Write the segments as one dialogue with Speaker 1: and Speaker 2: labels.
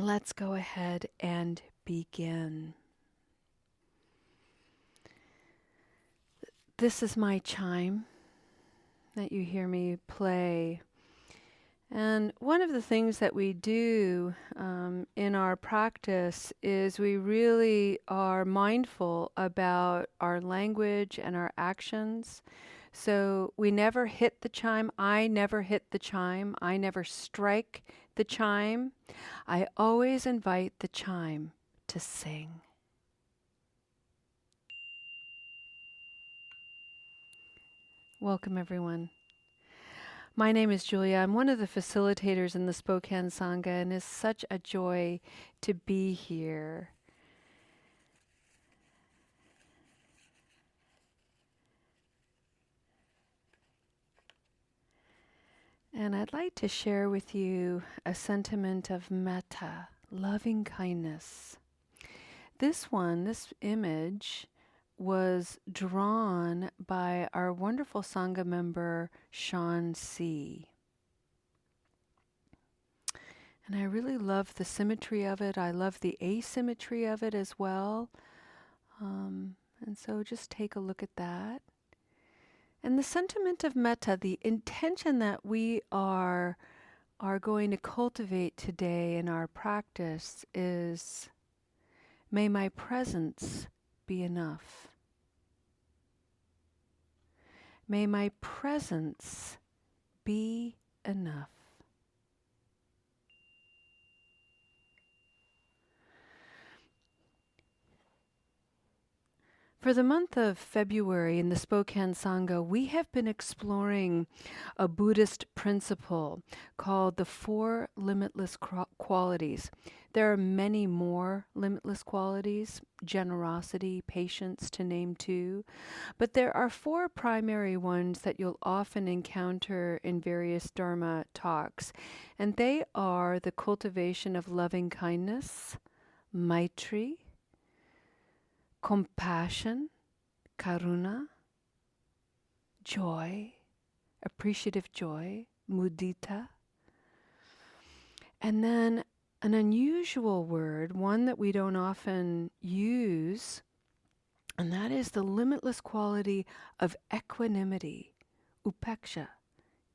Speaker 1: let's go ahead and begin. This is my chime that you hear me play. And one of the things that we do in our practice is we really are mindful about our language and our actions. So we never hit the chime. I never hit the chime. I never strike the chime. I always invite the chime to sing. Welcome, everyone. My name is Julia. I'm one of the facilitators in the Spokane Sangha, and it's such a joy to be here. And I'd like to share with you a sentiment of metta, loving kindness. This image, was drawn by our wonderful Sangha member, Sean C. And I really love the symmetry of it. I love the asymmetry of it as well. And so just take a look at that. And the sentiment of metta, the intention that we are going to cultivate today in our practice is, may my presence be enough. May my presence be enough. For the month of February in the Spokane Sangha, we have been exploring a Buddhist principle called the Four Limitless Qualities. There are many more limitless qualities, generosity, patience, to name two, but there are four primary ones that you'll often encounter in various Dharma talks, and they are the cultivation of loving kindness, maitri, compassion, karuna, joy, appreciative joy, mudita. And then an unusual word, one that we don't often use, and that is the limitless quality of equanimity, upeksha,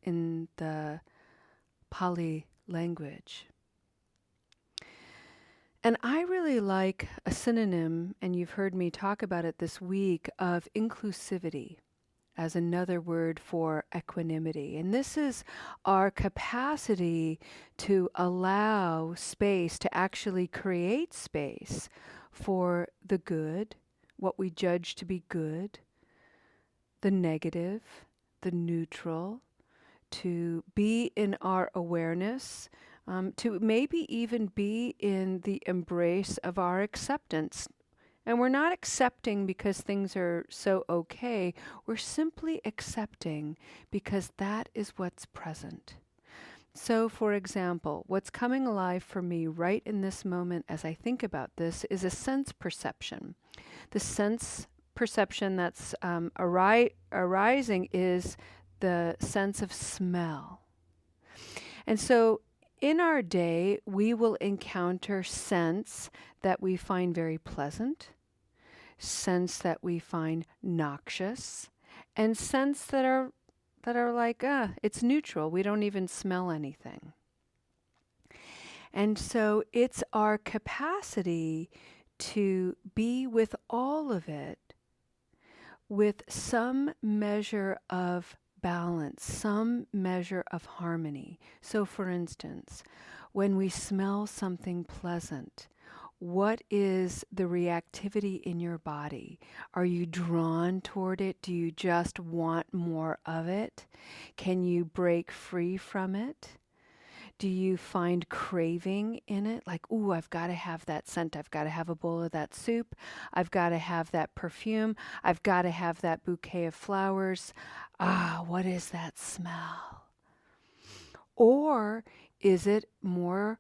Speaker 1: in the Pali language. And I really like a synonym, and you've heard me talk about it this week, of inclusivity as another word for equanimity. And this is our capacity to allow space, to actually create space for the good, what we judge to be good, the negative, the neutral, to be in our awareness, to maybe even be in the embrace of our acceptance. And we're not accepting because things are so okay. We're simply accepting because that is what's present. So, for example, what's coming alive for me right in this moment as I think about this is a sense perception. The sense perception that's arising is the sense of smell. And so in our day, we will encounter scents that we find very pleasant, scents that we find noxious, and scents that are like, it's neutral. We don't even smell anything. And so it's our capacity to be with all of it with some measure of balance, some measure of harmony. So for instance, when we smell something pleasant, what is the reactivity in your body? Are you drawn toward it? Do you just want more of it? Can you break free from it? Do you find craving in it? Like, ooh, I've got to have that scent. I've got to have a bowl of that soup. I've got to have that perfume. I've got to have that bouquet of flowers. Ah, what is that smell? Or is it more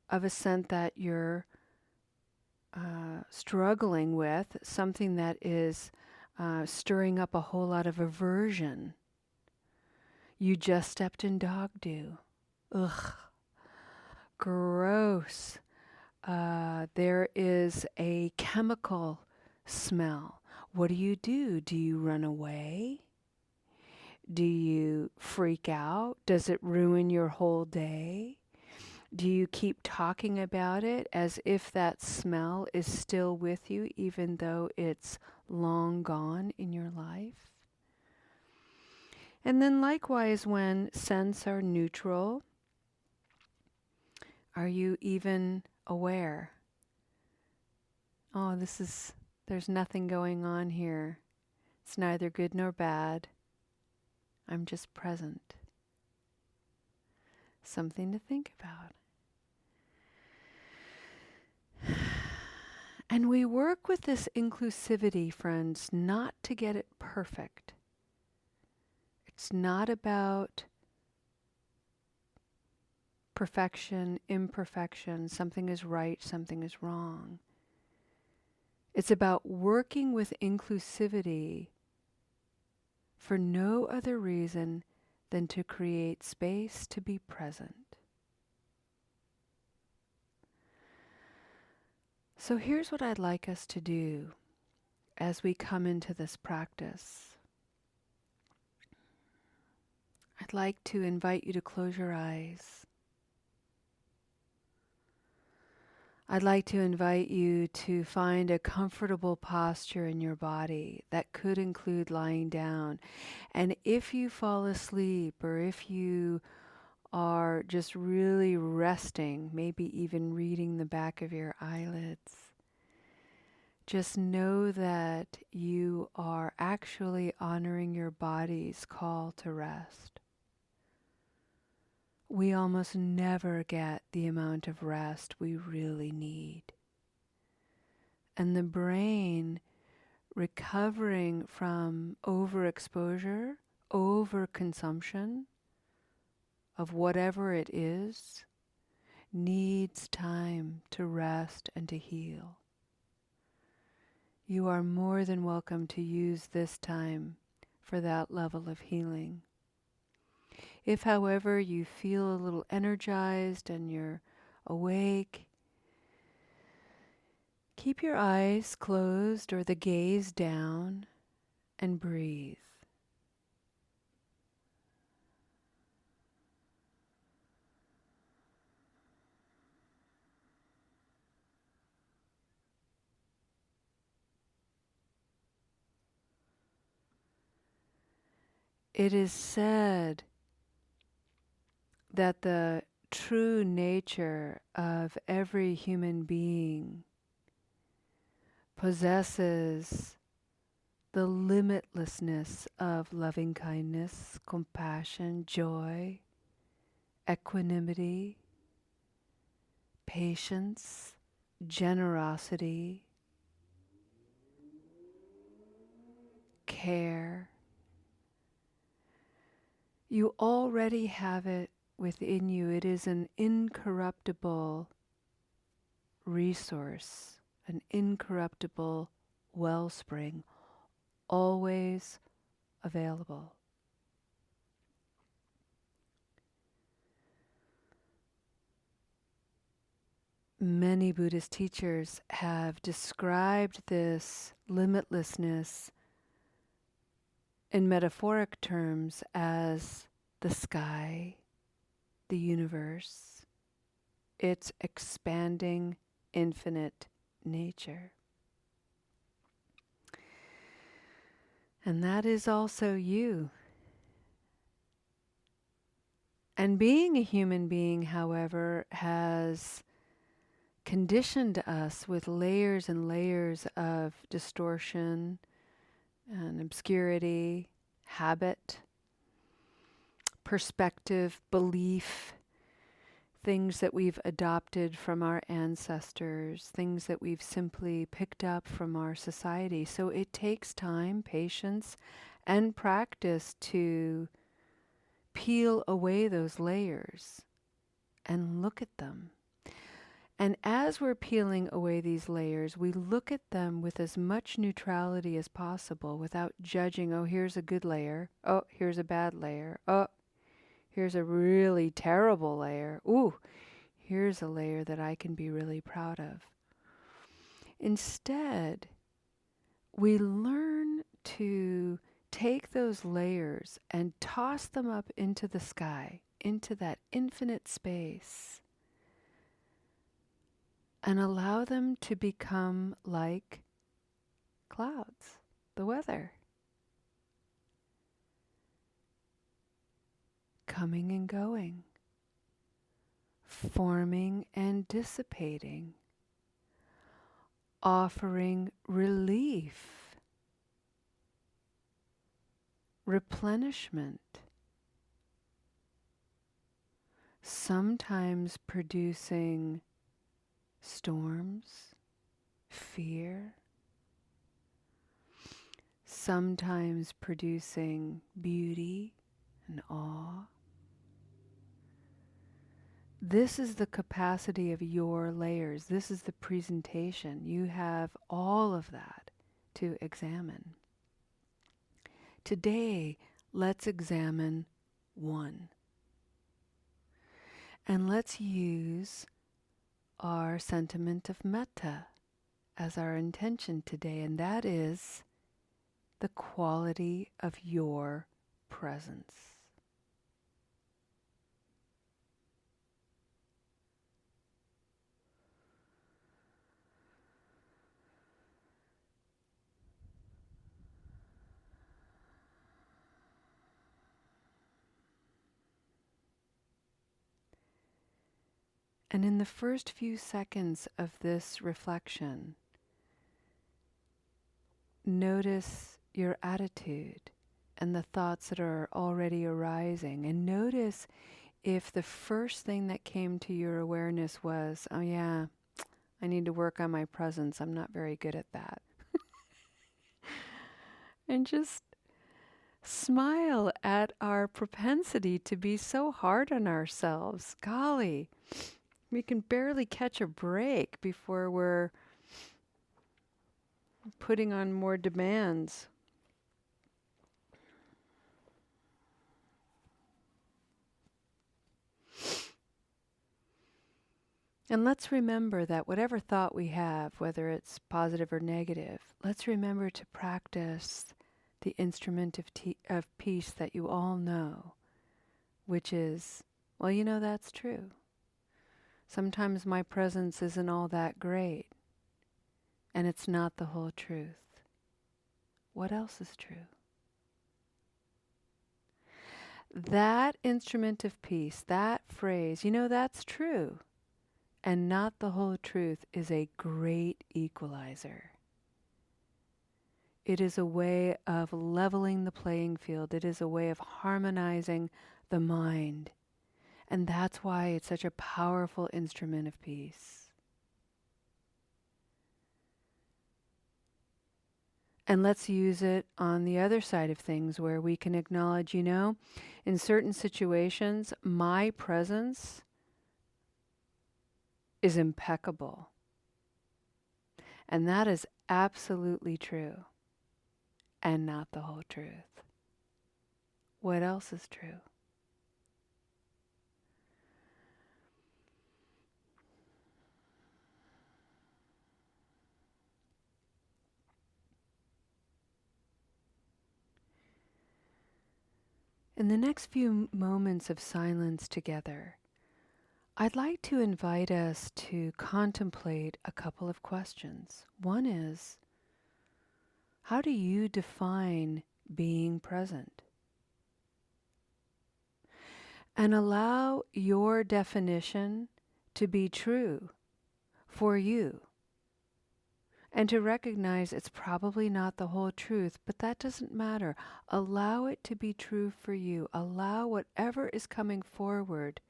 Speaker 1: of a scent that you're struggling with, something that is stirring up a whole lot of aversion? You just stepped in dog dew. Ugh. Gross. There is a chemical smell. What do? Do you run away? Do you freak out? Does it ruin your whole day? Do you keep talking about it as if that smell is still with you, even though it's long gone in your life? And then likewise, when scents are neutral, are you even aware? Oh, there's nothing going on here. It's neither good nor bad. I'm just present. Something to think about. And we work with this inclusivity, friends, not to get it perfect. It's not about perfection, imperfection, something is right, something is wrong. It's about working with inclusivity for no other reason than to create space to be present. So here's what I'd like us to do as we come into this practice. I'd like to invite you to close your eyes. I'd like to invite you to find a comfortable posture in your body that could include lying down. And if you fall asleep or if you are just really resting, maybe even reading the back of your eyelids, just know that you are actually honoring your body's call to rest. We almost never get the amount of rest we really need. And the brain, recovering from overexposure, overconsumption of whatever it is, needs time to rest and to heal. You are more than welcome to use this time for that level of healing. If, however, you feel a little energized and you're awake, keep your eyes closed or the gaze down and breathe. It is said that the true nature of every human being possesses the limitlessness of loving kindness, compassion, joy, equanimity, patience, generosity, care. You already have it within you. It is an incorruptible resource, an incorruptible wellspring, always available. Many Buddhist teachers have described this limitlessness in metaphoric terms as the sky, the universe, its expanding infinite nature. And that is also you. And being a human being, however, has conditioned us with layers and layers of distortion and obscurity, habit, perspective, belief, things that we've adopted from our ancestors, things that we've simply picked up from our society. So it takes time, patience, and practice to peel away those layers and look at them. And as we're peeling away these layers, we look at them with as much neutrality as possible without judging, oh, here's a good layer. Oh, here's a bad layer. Oh, here's a really terrible layer. Ooh, Here's a layer that I can be really proud of. Instead, we learn to take those layers and toss them up into the sky, into that infinite space, and allow them to become like clouds, the weather, coming and going, forming and dissipating, offering relief, replenishment, sometimes producing storms, fear, sometimes producing beauty and awe. This is the capacity of your layers. This is the presentation. You have all of that to examine. Today, let's examine one. And let's use our sentiment of metta as our intention today, and that is the quality of your presence. And in the first few seconds of this reflection, notice your attitude and the thoughts that are already arising. And notice if the first thing that came to your awareness was, oh yeah, I need to work on my presence. I'm not very good at that. And just smile at our propensity to be so hard on ourselves. Golly, we can barely catch a break before we're putting on more demands. And let's remember that whatever thought we have, whether it's positive or negative, let's remember to practice the instrument of peace that you all know, which is, well, you know, that's true. Sometimes my presence isn't all that great, and it's not the whole truth. What else is true? That instrument of peace, that phrase, you know, that's true, and not the whole truth, is a great equalizer. It is a way of leveling the playing field. It is a way of harmonizing the mind. And that's why it's such a powerful instrument of peace. And let's use it on the other side of things where we can acknowledge, you know, in certain situations, my presence is impeccable. And that is absolutely true and not the whole truth. What else is true? In the next few moments of silence together, I'd like to invite us to contemplate a couple of questions. One is, how do you define being present? And allow your definition to be true for you. And to recognize it's probably not the whole truth, but that doesn't matter. Allow it to be true for you. Allow whatever is coming forward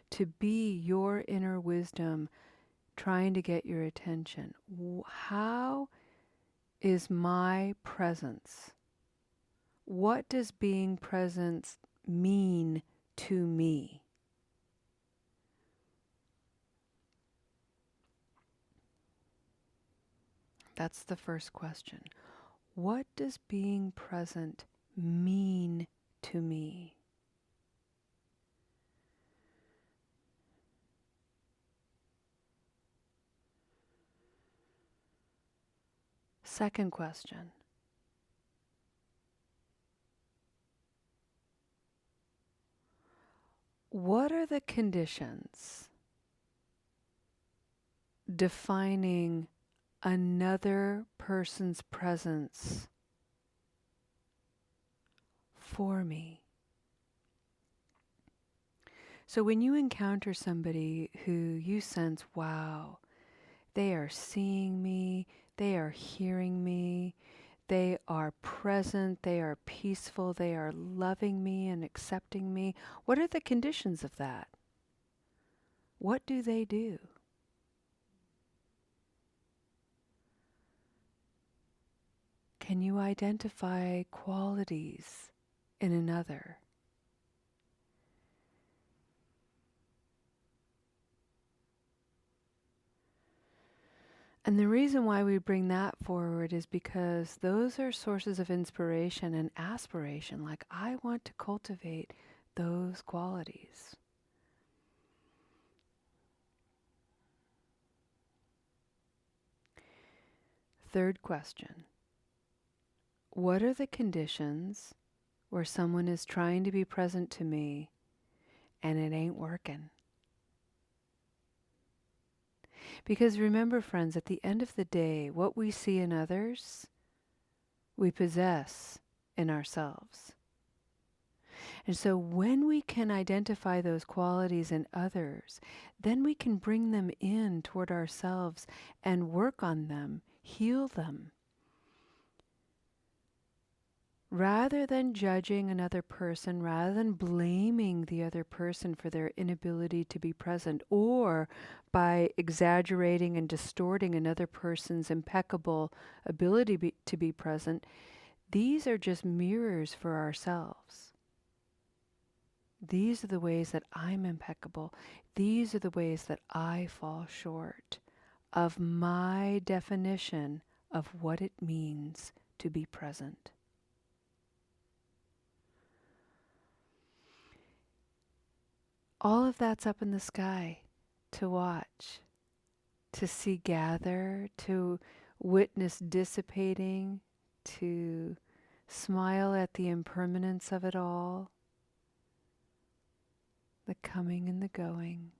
Speaker 1: to be your inner wisdom trying to get your attention. How is my presence? What does being present mean to me? That's the first question. What does being present mean to me? Second question. What are the conditions defining another person's presence for me? So when you encounter somebody who you sense, wow, they are seeing me, they are hearing me, they are present, they are peaceful, they are loving me and accepting me, what are the conditions of that? What do they do? Can you identify qualities in another? And the reason why we bring that forward is because those are sources of inspiration and aspiration. Like, I want to cultivate those qualities. Third question. What are the conditions where someone is trying to be present to me and it ain't working? Because remember, friends, at the end of the day, what we see in others, we possess in ourselves. And so when we can identify those qualities in others, then we can bring them in toward ourselves and work on them, heal them. Rather than judging another person, rather than blaming the other person for their inability to be present, or by exaggerating and distorting another person's impeccable ability to be present, these are just mirrors for ourselves. These are the ways that I'm impeccable. These are the ways that I fall short of my definition of what it means to be present. All of that's up in the sky to watch, to see gather, to witness dissipating, to smile at the impermanence of it all, the coming and the going.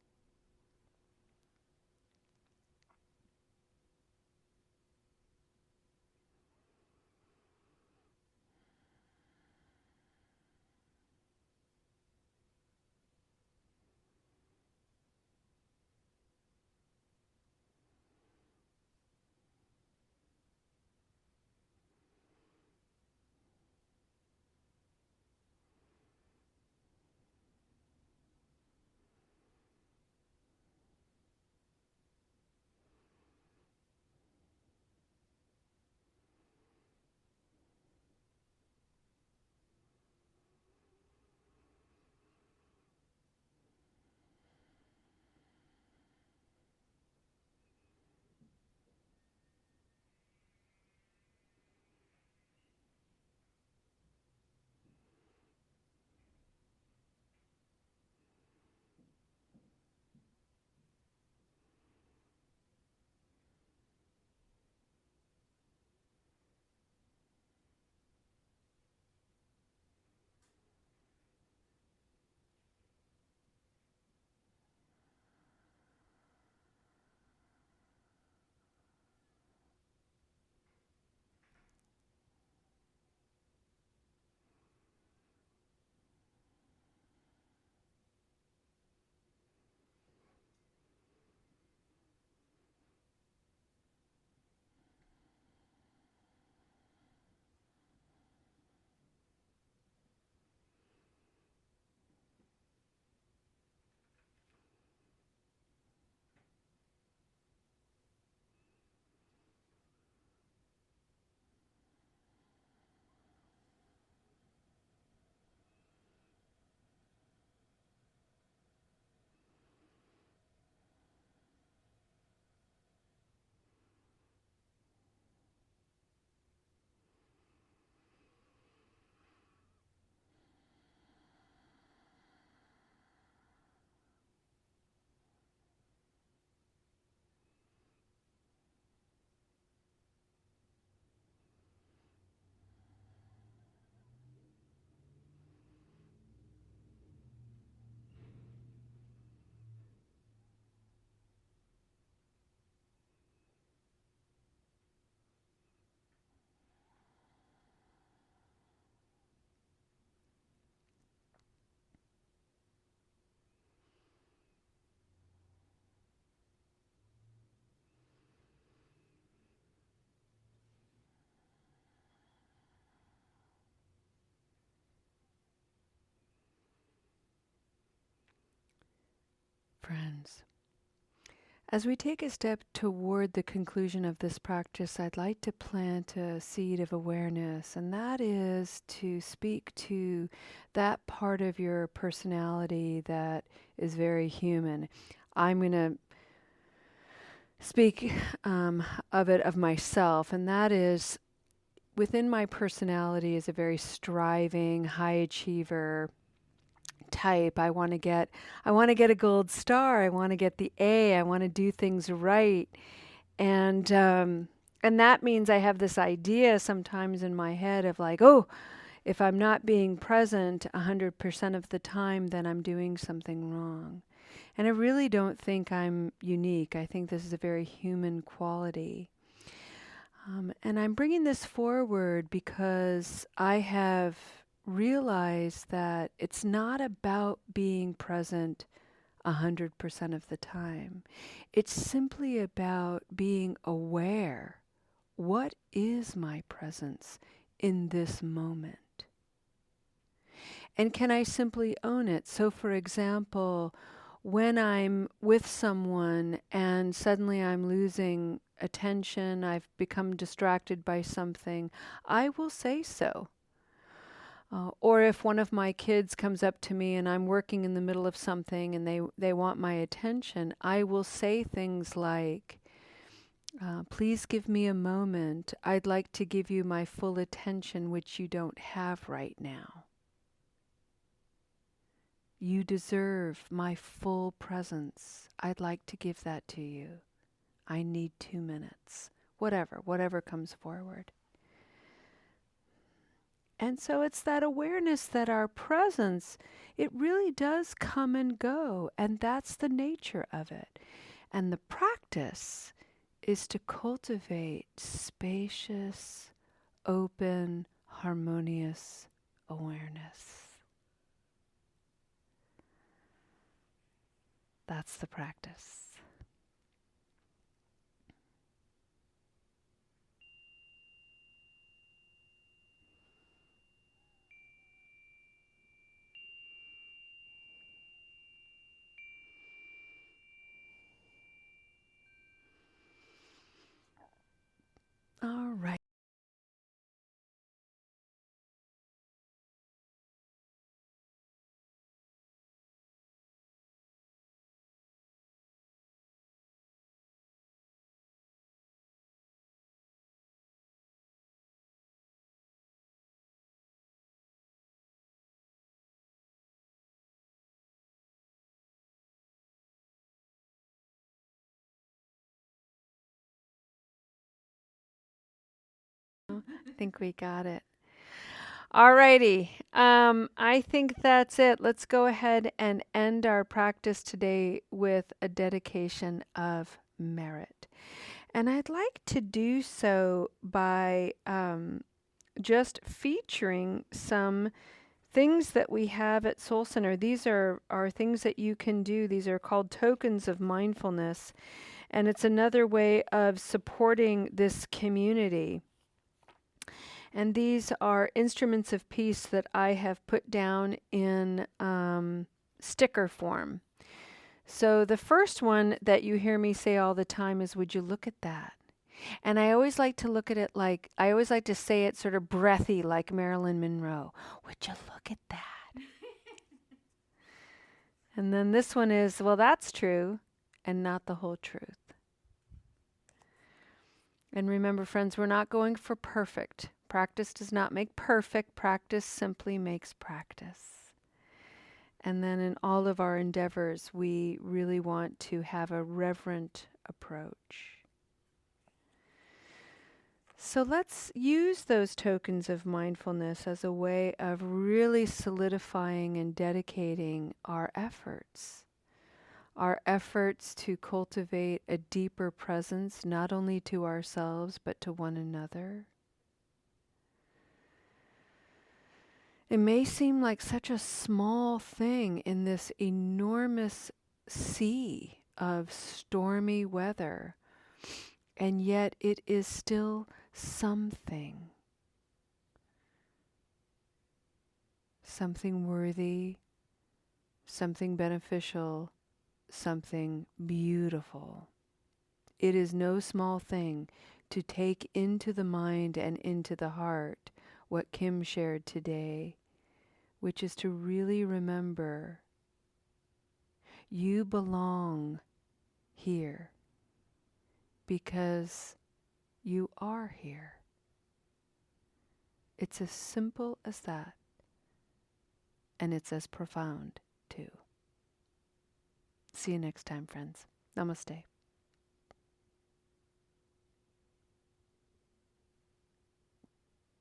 Speaker 1: friends. As we take a step toward the conclusion of this practice, I'd like to plant a seed of awareness, and that is to speak to that part of your personality that is very human. I'm going to speak of myself, and that is within my personality is a very striving, high achiever type. I want to get a gold star. I want to get the A. I want to do things right. And that means I have this idea sometimes in my head of like, oh, if I'm not being present 100% of the time, then I'm doing something wrong. And I really don't think I'm unique. I think this is a very human quality. And I'm bringing this forward because I have realized that it's not about being present 100% of the time. It's simply about being aware. What is my presence in this moment? And can I simply own it? So, for example, when I'm with someone and suddenly I'm losing attention, I've become distracted by something, I will say so. Or if one of my kids comes up to me and I'm working in the middle of something and they want my attention, I will say things like, please give me a moment. I'd like to give you my full attention, which you don't have right now. You deserve my full presence. I'd like to give that to you. I need 2 minutes. Whatever comes forward. And so it's that awareness that our presence, it really does come and go, and that's the nature of it. And the practice is to cultivate spacious, open, harmonious awareness. That's the practice. All right. I think we got it. Alrighty. I think that's it. Let's go ahead and end our practice today with a dedication of merit. And I'd like to do so by just featuring some things that we have at Soul Center. These are things that you can do. These are called tokens of mindfulness. And it's another way of supporting this community. And these are instruments of peace that I have put down in sticker form. So the first one that you hear me say all the time is, would you look at that? And I always like to look at it like, I always like to say it sort of breathy like Marilyn Monroe. Would you look at that? And then this one is, well, that's true and not the whole truth. And remember, friends, we're not going for perfect. Practice does not make perfect. Practice simply makes practice. And then in all of our endeavors, we really want to have a reverent approach. So let's use those tokens of mindfulness as a way of really solidifying and dedicating our efforts to cultivate a deeper presence, not only to ourselves, but to one another. It may seem like such a small thing in this enormous sea of stormy weather, and yet it is still something worthy, something beneficial, something beautiful. It is no small thing to take into the mind and into the heart what Kim shared today, which is to really remember you belong here because you are here. It's as simple as that, and it's as profound too. See you next time, friends. Namaste.